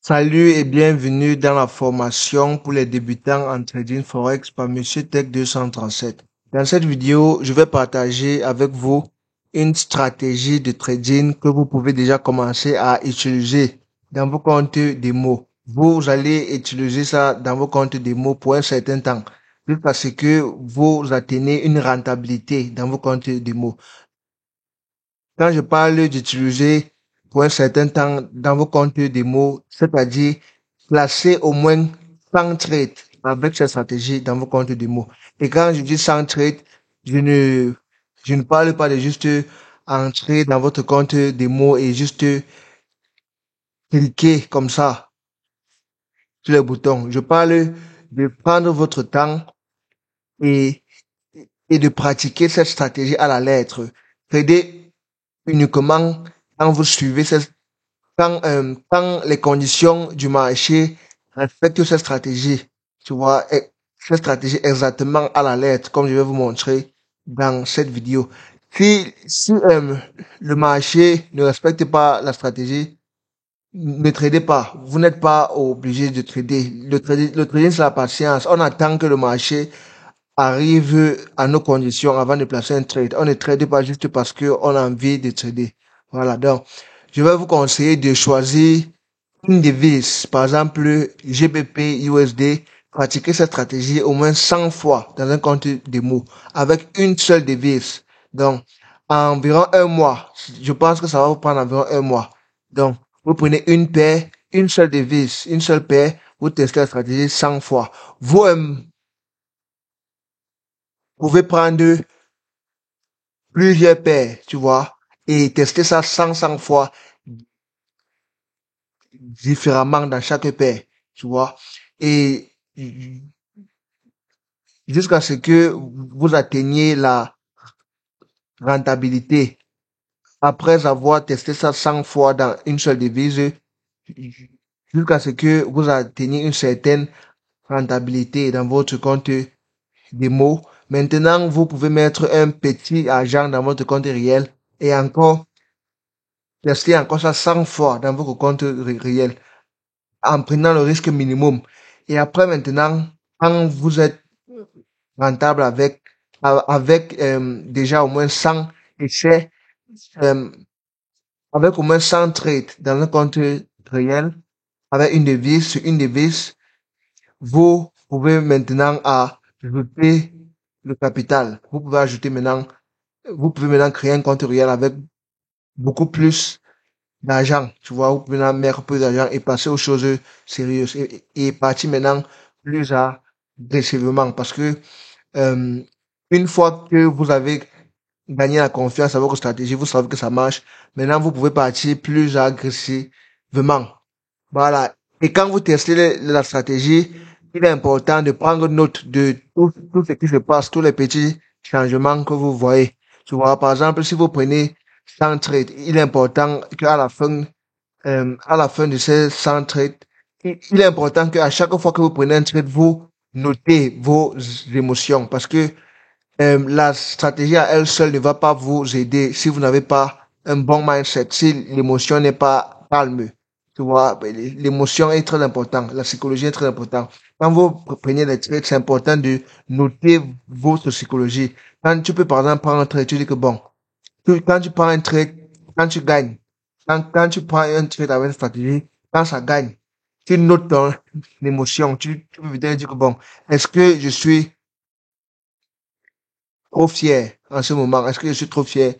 Salut et bienvenue dans la formation pour les débutants en trading Forex par Monsieur Tech 237. Dans cette vidéo, je vais partager avec vous une stratégie de trading que vous pouvez déjà commencer à utiliser dans vos comptes démo. Vous allez utiliser ça dans vos comptes démo pour un certain temps, jusqu'à ce que vous atteignez une rentabilité dans vos comptes démo. Quand je parle d'utiliser pour un certain temps dans vos comptes démo, c'est-à-dire placer au moins 100 trades avec cette stratégie dans vos comptes démo. Et quand je dis 100 trades, je ne, je ne parle pas de juste entrer dans votre compte démo et juste cliquer comme ça sur les boutons. Je parle de prendre votre temps et, et de pratiquer cette stratégie à la lettre. Trader uniquement quand vous suivez cette quand les conditions du marché respectent cette stratégie, tu vois, cette stratégie exactement à la lettre, comme je vais vous montrer dans cette vidéo. Si le marché ne respecte pas la stratégie, ne tradez pas. Vous n'êtes pas obligé de trader. Le trading, c'est la patience. On attend que le marché arrive à nos conditions avant de placer un trade. On ne trade pas juste parce qu'on a envie de trader. Voilà, donc, je vais vous conseiller de choisir une devise, par exemple GBP, USD, pratiquer cette stratégie au moins 100 fois dans un compte démo avec une seule devise. Donc, environ un mois, je pense que ça va vous prendre environ un mois. Donc, vous prenez une paire, une seule devise, une seule paire, vous testez la stratégie 100 fois. Vous pouvez prendre plusieurs paires, tu vois, et tester ça 100 fois différemment dans chaque paire, tu vois. Et jusqu'à ce que vous atteigniez la rentabilité. Après avoir testé ça 100 fois dans une seule devise, jusqu'à ce que vous atteigniez une certaine rentabilité dans votre compte démo. Maintenant, vous pouvez mettre un petit argent dans votre compte réel et encore tester encore ça 100 fois dans votre compte réel en prenant le risque minimum. Et après, maintenant, quand vous êtes rentable avec déjà au moins 100 essais, euh, avec au moins 100 trades dans un compte réel, avec une devise sur une devise, vous pouvez maintenant ajouter le capital. Vous pouvez maintenant créer un compte réel avec beaucoup plus d'argent. Tu vois, vous pouvez maintenant mettre plus d'argent et passer aux choses sérieuses et partir maintenant plus agressivement parce que euh, une fois que vous avez gagné la confiance à votre stratégie, vous savez que ça marche. Maintenant, vous pouvez partir plus agressivement. Voilà. Et quand vous testez la stratégie, il est important de prendre note de tout ce qui se passe, tous les petits changements que vous voyez. Tu vois, par exemple, si vous prenez 100 trades, il est important à la fin de ces 100 trades, il est important qu'à chaque fois que vous prenez un trade, vous notez vos émotions parce que la stratégie à elle seule ne va pas vous aider si vous n'avez pas un bon mindset, si l'émotion n'est pas calme. Tu vois, l'émotion est très importante, la psychologie est très importante. Quand vous prenez des trades, c'est important de noter votre psychologie. Quand tu peux, par exemple, prendre un trade, tu dis que bon, quand tu prends un trade, quand tu gagnes, quand tu prends un trade avec une stratégie, quand ça gagne, tu notes ton émotion. Tu peux peut-être dire que bon, est-ce que je suis trop fier en ce moment? Est-ce que je suis trop fier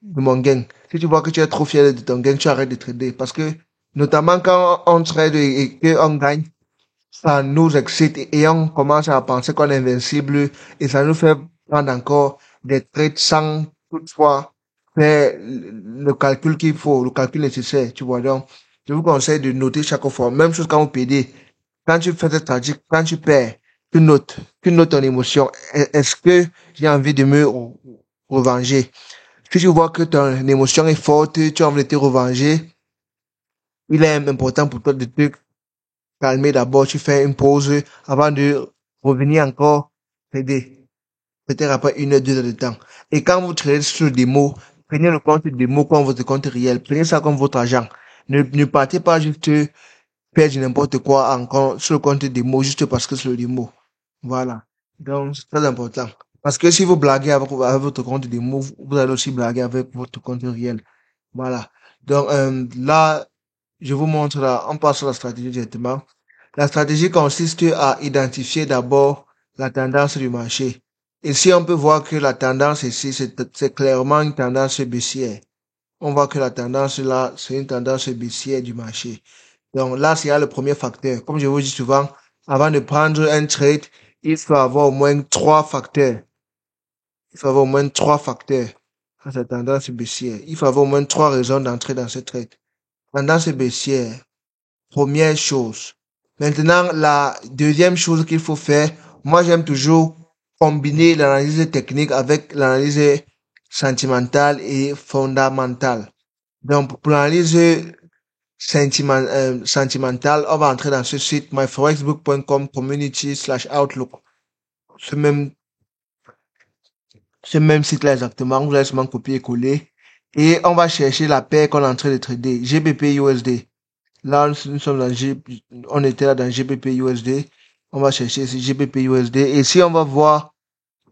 de mon gain? Si tu vois que tu es trop fier de ton gain, tu arrêtes de trader. Parce que, notamment quand on trade et qu'on gagne, ça nous excite et on commence à penser qu'on est invincible et ça nous fait prendre encore des trades sans toutefois faire le calcul qu'il faut, le calcul nécessaire, tu vois. Donc, je vous conseille de noter chaque fois. Même chose quand vous payez. Quand tu fais cette stratégie, quand tu perds, tu notes ton émotion. Est-ce que j'ai envie de me revenger? Si tu vois que ton émotion est forte, tu as envie de te revenger, il est important pour toi de te calmer d'abord, tu fais une pause avant de revenir encore t'aider. Peut-être après une heure, 2 heures de temps. Et quand vous travaillez sur des mots, prenez le compte des mots comme votre compte réel. Prenez ça comme votre argent. Ne partez pas juste faire du n'importe quoi sur le compte des mots juste parce que c'est le démo. Voilà. Donc, c'est très important. Parce que si vous blaguez avec votre compte des mots, vous allez aussi blaguer avec votre compte réel. Voilà. Donc, là, je vous montre là, on passe sur la stratégie directement. La stratégie consiste à identifier d'abord la tendance du marché. Ici, on peut voir que la tendance ici, c'est clairement une tendance baissière. On voit que la tendance là, c'est une tendance baissière du marché. Donc là, c'est le premier facteur. Comme je vous dis souvent, avant de prendre un trade, il faut avoir au moins trois facteurs. Il faut avoir au moins trois facteurs. Ça, c'est tendance baissière. Il faut avoir au moins trois raisons d'entrer dans ce trade. Tendance baissière. Première chose. Maintenant, la deuxième chose qu'il faut faire, moi j'aime toujours combiner l'analyse technique avec l'analyse sentimentale et fondamentale. Donc, pour l'analyse sentimentale, on va entrer dans ce site myforexbook.com community/outlook. Ce même, ce même site-là exactement, vous allez seulement copier et coller. Et on va chercher la paire qu'on est en train de trader, GBP USD. Là, nous sommes on était là dans GBP USD. On va chercher ici GBP USD. Et si on va voir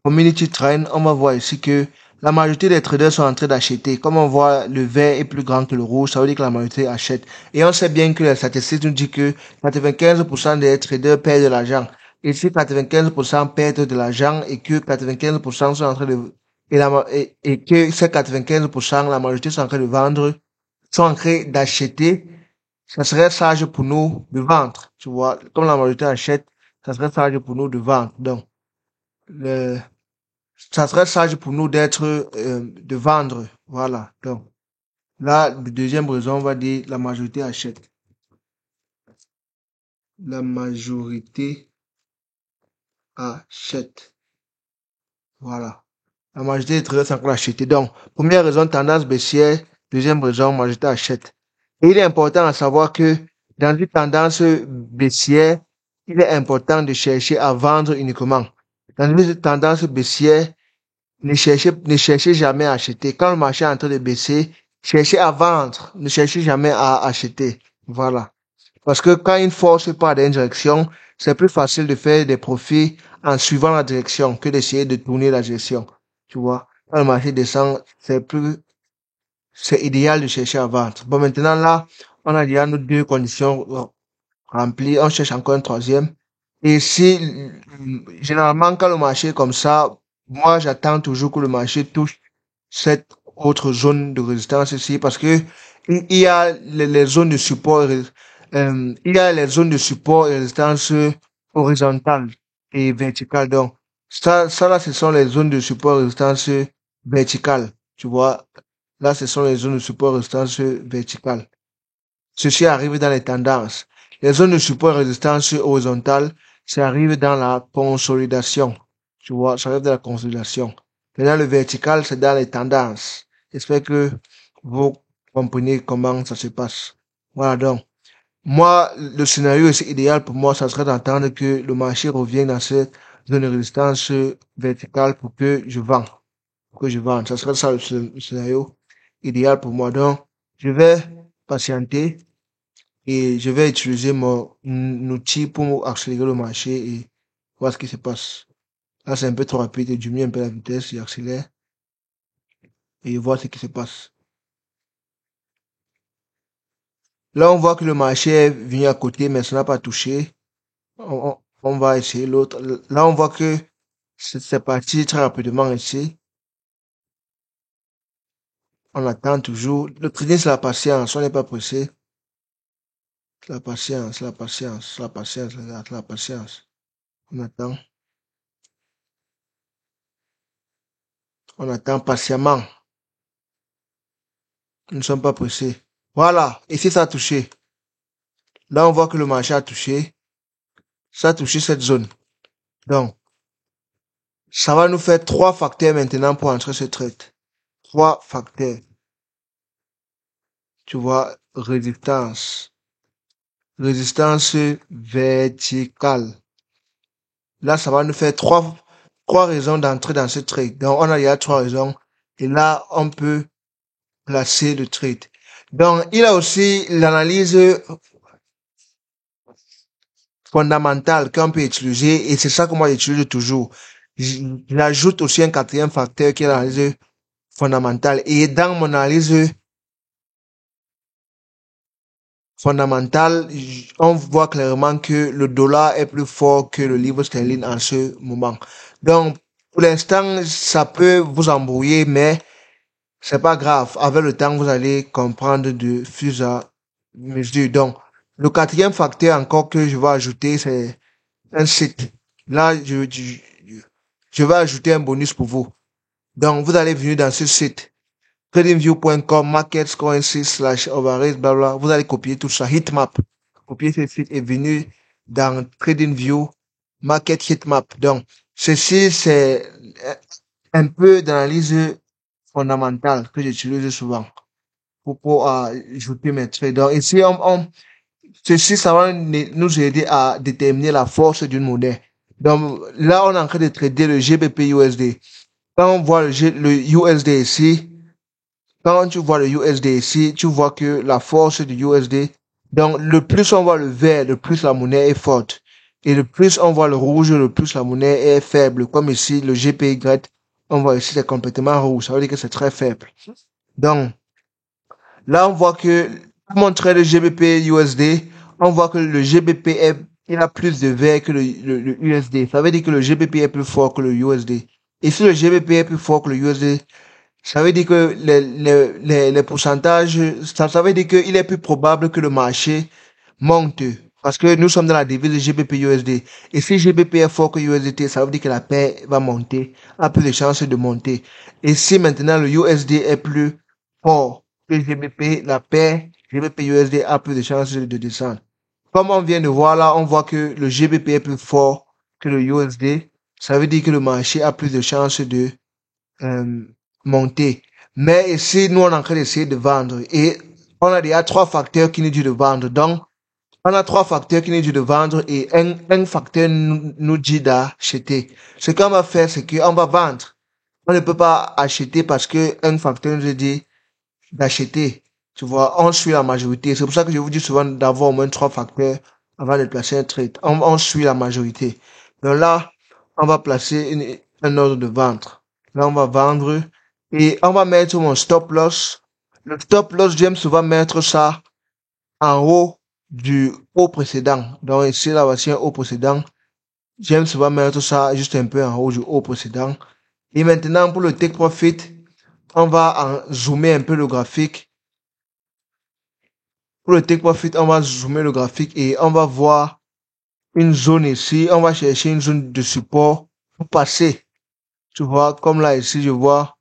Community Trend, on va voir ici que la majorité des traders sont en train d'acheter. Comme on voit, le vert est plus grand que le rouge, ça veut dire que la majorité achète. Et on sait bien que les statistiques nous disent que 95% des traders perdent de l'argent. Et si 95% perdent de l'argent et que 95% sont en train de, et que ces 95%, la majorité sont en train de vendre, sont en train d'acheter, ça serait sage pour nous de vendre, tu vois. Comme la majorité achète, ça serait sage pour nous de vendre. Donc, le, ça serait sage pour nous de vendre. Voilà. Donc, là, la deuxième raison, on va dire la majorité achète. La majorité achète. Voilà. La majorité des traders sont acheter. Donc, première raison, tendance baissière. Deuxième raison, majorité achète. Et il est important à savoir que dans une tendance baissière, il est important de chercher à vendre uniquement. Dans une tendance baissière, ne cherchez jamais à acheter. Quand le marché est en train de baisser, cherchez à vendre. Ne cherchez jamais à acheter. Voilà. Parce que quand une force part dans une direction, c'est plus facile de faire des profits en suivant la direction que d'essayer de tourner la direction. Tu vois, quand le marché descend, c'est idéal de chercher à vendre. Bon, maintenant là, on a déjà nos deux conditions remplies. On cherche encore une troisième. Et si, généralement, quand le marché est comme ça, moi, j'attends toujours que le marché touche cette autre zone de résistance ici parce que il y a les zones de support, il y a les zones de support et résistance horizontale et verticale. Donc, ça là, ce sont les zones de support et résistance verticale. Tu vois, là, ce sont les zones de support et résistance verticale. Ceci arrive dans les tendances. Les zones de support et résistance horizontale, ça arrive dans la consolidation. Tu vois, ça arrive dans la consolidation. Maintenant, le vertical, c'est dans les tendances. J'espère que vous comprenez comment ça se passe. Voilà donc. Moi, le scénario ici idéal pour moi, ça serait d'entendre que le marché revienne dans cette zone de résistance verticale pour que je vende. Pour que je vende. Ça serait ça le scénario idéal pour moi. Donc, je vais patienter et je vais utiliser mon outil pour accélérer le marché et voir ce qui se passe. Là, c'est un peu trop rapide, je diminue un peu la vitesse, j'accélère et voir ce qui se passe. Là, on voit que le marché est venu à côté, mais ça n'a pas touché. On va essayer l'autre. Là, on voit que c'est parti très rapidement ici. On attend toujours. Le trading, c'est la patience. On n'est pas pressé. C'est la patience, la patience, la patience, la patience. On attend. On attend patiemment. Nous ne sommes pas pressés. Voilà. Ici, ça a touché. Là, on voit que le marché a touché. Ça a touché cette zone. Donc, ça va nous faire trois facteurs maintenant pour entrer ce trade. Trois facteurs. Tu vois, résistance. Résistance verticale. Là, ça va nous faire trois raisons d'entrer dans ce trade. Donc, on a déjà trois raisons. Et là, on peut placer le trade. Donc, il a aussi l'analyse fondamentales qu'on peut utiliser et c'est ça que moi j'utilise toujours. J'ajoute aussi un quatrième facteur qui est l'analyse fondamentale. Et dans mon analyse fondamentale, on voit clairement que le dollar est plus fort que le livre sterling en ce moment. Donc, pour l'instant, ça peut vous embrouiller, mais c'est pas grave. Avec le temps, vous allez comprendre de fur et à mesure. Donc, le quatrième facteur encore que je vais ajouter, c'est un site. Là, je vais ajouter un bonus pour vous. Donc, vous allez venir dans ce site. TradingView.com, marketscoin6/overrates, blabla. Vous allez copier tout ça. Heatmap. Copier ce site et venir dans TradingView, Market Heatmap. Donc, ceci, c'est un peu d'analyse fondamentale que j'utilise souvent pour ajouter mes trades. Donc, ici, ceci, ça va nous aider à déterminer la force d'une monnaie. Donc, là, on est en train de trader le GBP USD. Quand on voit le USD ici, quand tu vois le USD ici, tu vois que la force du USD, donc le plus on voit le vert, le plus la monnaie est forte. Et le plus on voit le rouge, le plus la monnaie est faible. Comme ici, le GPY, on voit ici c'est complètement rouge. Ça veut dire que c'est très faible. Donc, là, on voit que, pour montrer le GBP USD, on voit que le GBP il a plus de vert que le USD. Ça veut dire que le GBP est plus fort que le USD. Et si le GBP est plus fort que le USD, ça veut dire que les pourcentages, ça veut dire qu'il est plus probable que le marché monte. Parce que nous sommes dans la devise GBP-USD. Et si GBP est fort que USDT, ça veut dire que la paire va monter, a plus de chances de monter. Et si maintenant le USD est plus fort que GBP, la paire GBP-USD a plus de chances de descendre. Comme on vient de voir là, on voit que le GBP est plus fort que le USD. Ça veut dire que le marché a plus de chances de euh, monter. Mais ici, nous, on est en train d'essayer de vendre. Et on a déjà trois facteurs qui nous disent de vendre. Donc, on a trois facteurs qui nous disent de vendre et un facteur nous dit d'acheter. Ce qu'on va faire, c'est qu'on va vendre. On ne peut pas acheter parce que un facteur nous dit d'acheter. Tu vois, on suit la majorité. C'est pour ça que je vous dis souvent d'avoir au moins trois facteurs avant de placer un trade. On suit la majorité. Donc là, on va placer un ordre de vente. Là, on va vendre et on va mettre mon stop loss. Le stop loss, j'aime souvent mettre ça en haut du haut précédent. Donc ici, là, voici un haut précédent. J'aime souvent mettre ça juste un peu en haut du haut précédent. Et maintenant, pour le take profit, on va zoomer un peu le graphique. Pour le take profit, on va zoomer le graphique et on va voir une zone ici. On va chercher une zone de support pour passer. Tu vois, comme là ici, je vois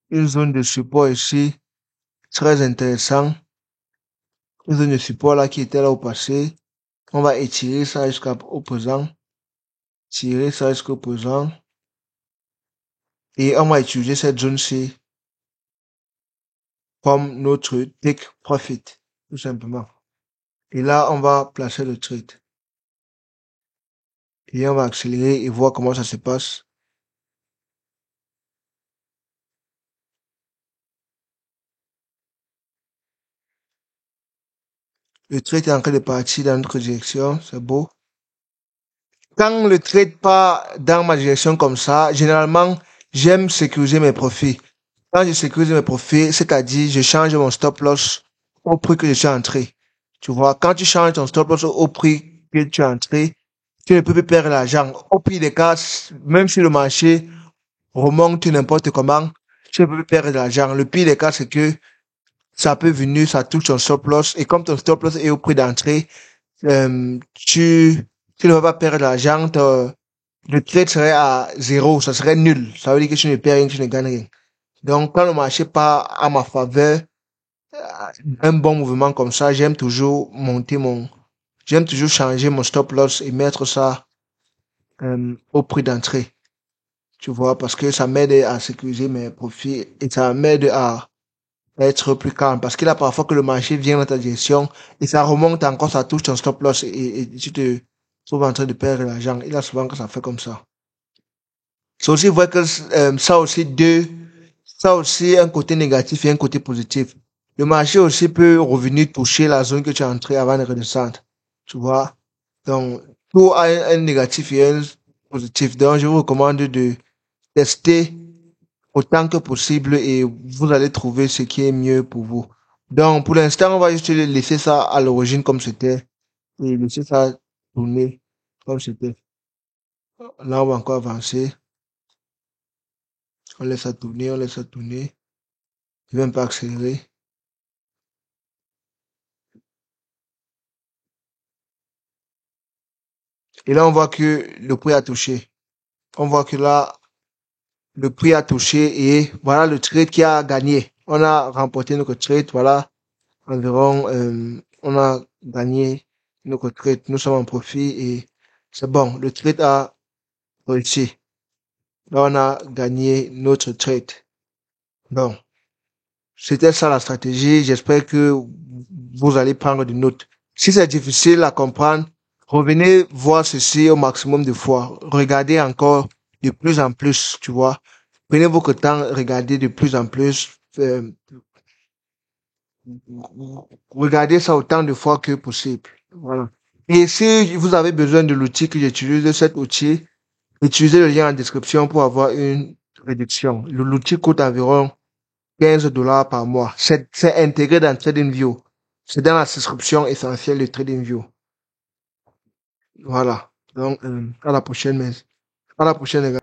une zone de support ici. Très intéressant. Une zone de support là qui était là au passé. On va étirer ça jusqu'au présent. Tirer ça jusqu'au présent. Et on va utiliser cette zone-ci comme notre take profit. Tout simplement. Et là, on va placer le trade. Et on va accélérer et voir comment ça se passe. Le trade est en train de partir dans notre direction. C'est beau. Quand le trade part dans ma direction comme ça, généralement, j'aime sécuriser mes profits. Quand je sécurise mes profits, c'est-à-dire, je change mon stop loss au prix que je suis entré. Tu vois, quand tu changes ton stop loss au prix que tu es entré, tu ne peux plus perdre l'argent. Au pire des cas, même si le marché remonte n'importe comment, tu ne peux plus perdre de l'argent. Le pire des cas, c'est que ça peut venir, ça touche ton stop loss. Et comme ton stop loss est au prix d'entrée, tu ne vas pas perdre de l'argent. Le trade serait à zéro, ça serait nul. Ça veut dire que tu ne perds rien, tu ne gagnes rien. Donc, quand le marché part à ma faveur, un bon mouvement comme ça, j'aime toujours changer mon stop loss et mettre ça au prix d'entrée. Tu vois, parce que ça m'aide à sécuriser mes profits et ça m'aide à être plus calme. Parce qu'il y a parfois que le marché vient dans ta direction et ça remonte encore, ça touche ton stop loss et tu te trouves en train de perdre l'argent. Il y a souvent que ça fait comme ça. C'est aussi vrai que ça aussi un côté négatif et un côté positif. Le marché aussi peut revenir toucher la zone que tu es entré avant de redescendre. Tu vois? Donc, tout a un négatif et un positif. Donc, je vous recommande de tester autant que possible et vous allez trouver ce qui est mieux pour vous. Donc, pour l'instant, on va juste laisser ça à l'origine comme c'était et laisser ça tourner comme c'était. Là, on va encore avancer. On laisse ça tourner, on laisse ça tourner. Je vais un peu accélérer. Et là, on voit que le prix a touché. On voit que là, le prix a touché et voilà le trade qui a gagné. On a remporté notre trade. Voilà, environ, on a gagné notre trade. Nous sommes en profit et c'est bon. Le trade a réussi. Là, on a gagné notre trade. Bon, c'était ça la stratégie. J'espère que vous allez prendre des notes. Si c'est difficile à comprendre, revenez voir ceci au maximum de fois. Regardez encore de plus en plus, tu vois. Prenez votre temps, regardez de plus en plus. Regardez ça autant de fois que possible. Voilà. Et si vous avez besoin de l'outil que j'utilise, cet outil, utilisez le lien en description pour avoir une réduction. L'outil coûte environ 15 dollars par mois. C'est intégré dans TradingView. C'est dans la description essentielle de TradingView. Voilà. Donc, à la prochaine, à la prochaine, les gars.